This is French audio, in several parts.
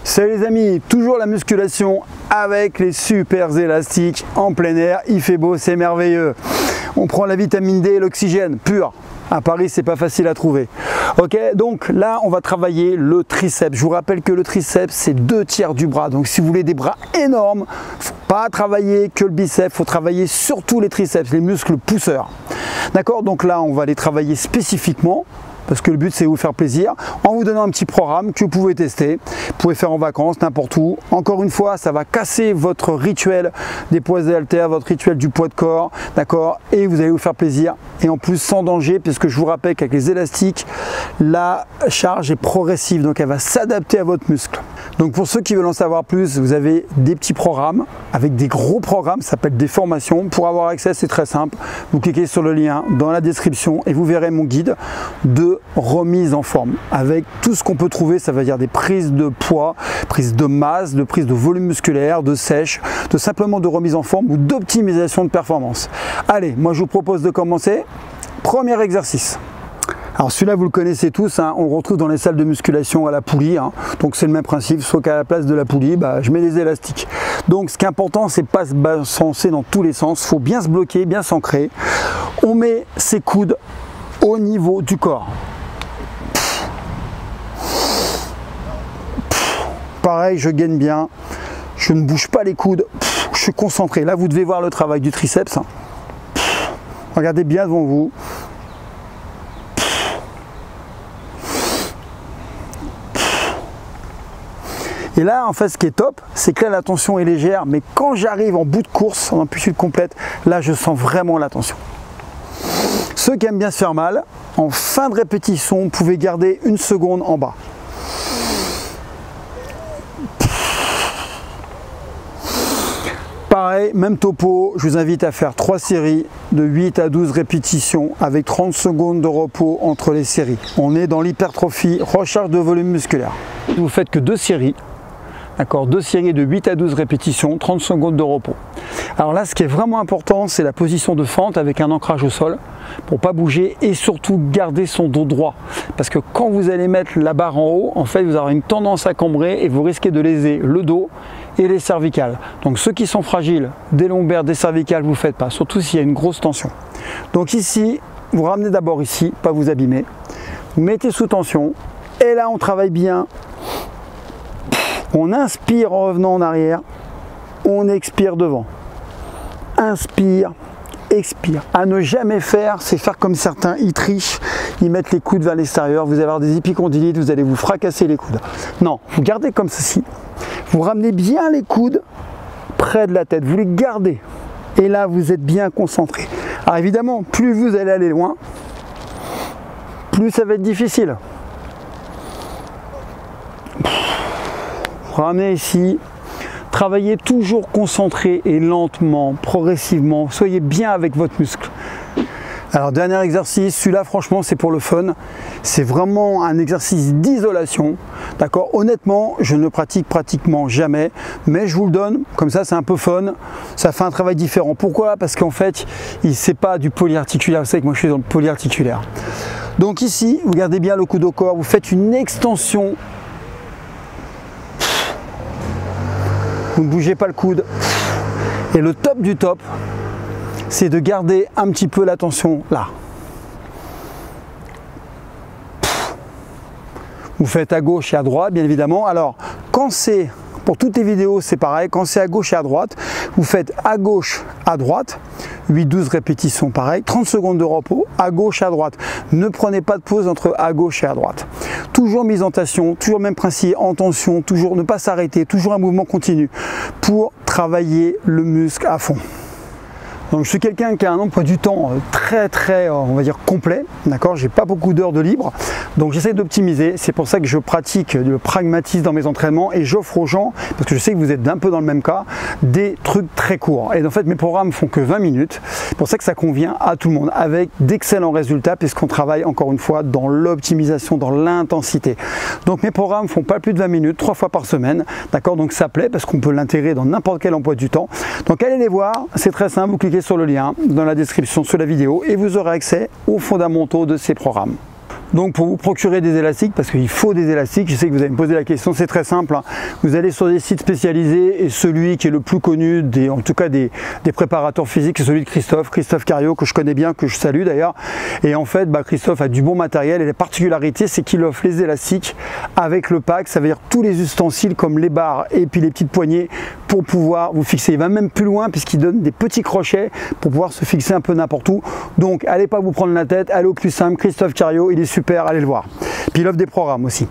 Salut les amis, toujours la musculation avec les super élastiques en plein air, il fait beau, c'est merveilleux. On prend la vitamine D et l'oxygène pur. À Paris, c'est pas facile à trouver. Ok, donc là, on va travailler le triceps. Je vous rappelle que le triceps, c'est 2/3 du bras. Donc si vous voulez des bras énormes, faut pas travailler que le biceps, faut travailler surtout les triceps, les muscles pousseurs. D'accord, donc là, on va les travailler spécifiquement. Parce que le but c'est vous faire plaisir en vous donnant un petit programme que vous pouvez tester, vous pouvez faire en vacances, n'importe où. Encore une fois, ça va casser votre rituel des poids et haltères, votre rituel du poids de corps, d'accord, et vous allez vous faire plaisir et en plus sans danger, puisque je vous rappelle qu'avec les élastiques, la charge est progressive, donc elle va s'adapter à votre muscle. Donc pour ceux qui veulent en savoir plus, vous avez des petits programmes avec des gros programmes, ça s'appelle des formations. Pour avoir accès, c'est très simple, vous cliquez sur le lien dans la description et vous verrez mon guide de remise en forme avec tout ce qu'on peut trouver, ça veut dire des prises de poids, prises de masse, de prise de volume musculaire, de sèche, de simplement de remise en forme ou d'optimisation de performance. Allez, moi je vous propose de commencer. Premier exercice. Alors celui-là vous le connaissez tous, hein, on le retrouve dans les salles de musculation à la poulie, hein. Donc c'est le même principe, sauf qu'à la place de la poulie, je mets des élastiques. Donc ce qui est important, c'est pas se balancer dans tous les sens, il faut bien se bloquer, bien s'ancrer. On met ses coudes au niveau du corps. Pareil, je gaine bien, je ne bouge pas les coudes, je suis concentré. Là, vous devez voir le travail du triceps. Regardez bien devant vous. Et là, en fait, ce qui est top, c'est que là, la tension est légère, mais quand j'arrive en bout de course, en amplitude complète, là, je sens vraiment la tension. Ceux qui aiment bien se faire mal, en fin de répétition, vous pouvez garder 1 seconde en bas. Pareil, même topo, je vous invite à faire 3 séries de 8 à 12 répétitions avec 30 secondes de repos entre les séries. On est dans l'hypertrophie, recharge de volume musculaire. Vous faites que 2 séries. D'accord, 2 séries de 8 à 12 répétitions, 30 secondes de repos. Alors là, ce qui est vraiment important, c'est la position de fente avec un ancrage au sol pour ne pas bouger et surtout garder son dos droit. Parce que quand vous allez mettre la barre en haut, en fait, vous aurez une tendance à cambrer et vous risquez de léser le dos et les cervicales. Donc ceux qui sont fragiles, des lombaires, des cervicales, vous ne faites pas, surtout s'il y a une grosse tension. Donc ici, vous ramenez d'abord ici, pas vous abîmer. Vous mettez sous tension et là, on travaille bien. On inspire en revenant en arrière, on expire devant. Inspire, expire. À ne jamais faire, c'est faire comme certains, ils trichent, ils mettent les coudes vers l'extérieur, vous allez avoir des épicondylites, vous allez vous fracasser les coudes. Non, vous gardez comme ceci. Vous ramenez bien les coudes près de la tête, vous les gardez. Et là, vous êtes bien concentré. Alors évidemment, plus vous allez aller loin, plus ça va être difficile. Ramenez ici, travaillez toujours concentré et lentement, progressivement, soyez bien avec votre muscle. Alors dernier exercice, celui-là franchement c'est pour le fun, c'est vraiment un exercice d'isolation, d'accord. Honnêtement, je ne le pratique pratiquement jamais, mais je vous le donne, comme ça c'est un peu fun, ça fait un travail différent. Pourquoi? Parce qu'en fait, c'est pas du polyarticulaire, vous savez que moi je suis dans le polyarticulaire. Donc ici, vous gardez bien le coude au corps, vous faites une extension. Vous ne bougez pas le coude. Et le top du top, c'est de garder un petit peu la tension là. Vous faites à gauche et à droite, bien évidemment. Alors, quand c'est, pour toutes les vidéos, c'est pareil. Quand c'est à gauche et à droite, vous faites à gauche, à droite. 8-12 répétitions, pareil. 30 secondes de repos, à gauche, à droite. Ne prenez pas de pause entre à gauche et à droite. Toujours mise en tension, toujours même principe, en tension, toujours ne pas s'arrêter, toujours un mouvement continu pour travailler le muscle à fond. Donc je suis quelqu'un qui a un emploi du temps très on va dire complet, d'accord, j'ai pas beaucoup d'heures de libre, donc j'essaie d'optimiser, c'est pour ça que je pratique le pragmatisme dans mes entraînements et j'offre aux gens, parce que je sais que vous êtes un peu dans le même cas, des trucs très courts. Et en fait mes programmes font que 20 minutes, c'est pour ça que ça convient à tout le monde, avec d'excellents résultats, puisqu'on travaille encore une fois dans l'optimisation, dans l'intensité. Donc mes programmes font pas plus de 20 minutes, 3 fois par semaine, d'accord, donc ça plaît parce qu'on peut l'intégrer dans n'importe quel emploi du temps. Donc allez les voir, c'est très simple, vous cliquez sur le lien dans la description sous la vidéo et vous aurez accès aux fondamentaux de ces programmes. Donc pour vous procurer des élastiques, parce qu'il faut des élastiques, je sais que vous allez me poser la question, c'est très simple, hein. Vous allez sur des sites spécialisés et celui qui est le plus connu, en tout cas des préparateurs physiques, c'est celui de Christophe Cario, que je connais bien, que je salue d'ailleurs. Et en fait, Christophe a du bon matériel et la particularité, c'est qu'il offre les élastiques avec le pack, ça veut dire tous les ustensiles comme les barres et puis les petites poignées pour pouvoir vous fixer. Il va même plus loin puisqu'il donne des petits crochets pour pouvoir se fixer un peu n'importe où. Donc allez pas vous prendre la tête, allez au plus simple, Christophe Cario, il est super, allez le voir. Puis il offre des programmes aussi.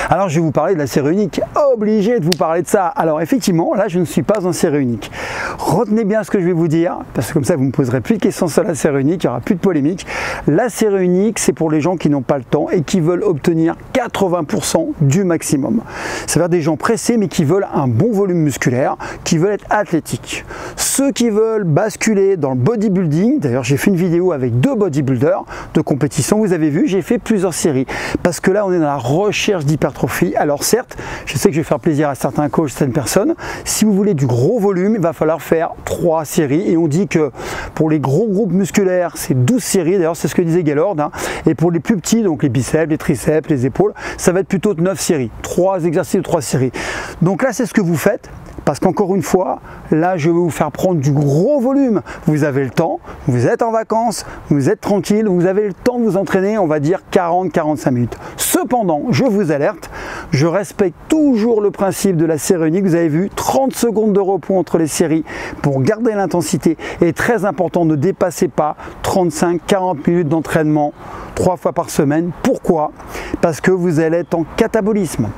Alors je vais vous parler de la série unique, obligé de vous parler de ça. Alors effectivement, là je ne suis pas en série unique. Retenez bien ce que je vais vous dire, parce que comme ça vous ne me poserez plus de questions sur la série unique, il n'y aura plus de polémique. La série unique, c'est pour les gens qui n'ont pas le temps et qui veulent obtenir 80% du maximum. Ça veut dire des gens pressés mais qui veulent un bon volume musculaire, qui veulent être athlétiques. Ceux qui veulent basculer dans le bodybuilding, d'ailleurs j'ai fait une vidéo avec 2 bodybuilders de compétition, vous avez vu, j'ai fait plusieurs séries, parce que là on est dans la recherche d'hypertrophie. Alors certes, je sais que je vais faire plaisir à certains coachs, certaines personnes. Si vous voulez du gros volume, il va falloir faire 3 séries. Et on dit que pour les gros groupes musculaires, c'est 12 séries. D'ailleurs, c'est ce que disait Gaylord. Hein. Et pour les plus petits, donc les biceps, les triceps, les épaules, ça va être plutôt de 9 séries. 3 exercices de 3 séries. Donc là, c'est ce que vous faites. Parce qu'encore une fois, là je vais vous faire prendre du gros volume. Vous avez le temps, vous êtes en vacances, vous êtes tranquille, vous avez le temps de vous entraîner, on va dire 40-45 minutes. Cependant, je vous alerte, je respecte toujours le principe de la série unique. Vous avez vu, 30 secondes de repos entre les séries pour garder l'intensité. Et très important, ne dépassez pas 35-40 minutes d'entraînement 3 fois par semaine. Pourquoi? Parce que vous allez être en catabolisme.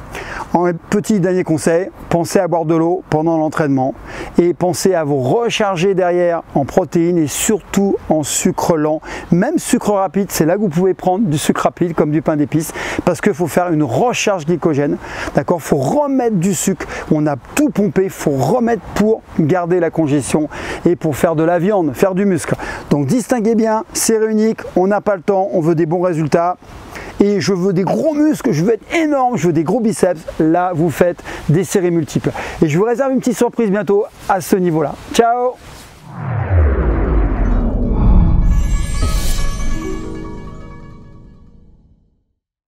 Un petit dernier conseil, pensez à boire de l'eau pendant l'entraînement et pensez à vous recharger derrière en protéines et surtout en sucre lent. Même sucre rapide, c'est là que vous pouvez prendre du sucre rapide comme du pain d'épices parce qu'il faut faire une recharge glycogène. D'accord, il faut remettre du sucre. On a tout pompé, il faut remettre pour garder la congestion et pour faire de la viande, faire du muscle. Donc distinguez bien, série unique, on n'a pas le temps, on veut des bons résultats. Et je veux des gros muscles, je veux être énorme, je veux des gros biceps. Là, vous faites des séries multiples. Et je vous réserve une petite surprise bientôt à ce niveau-là. Ciao!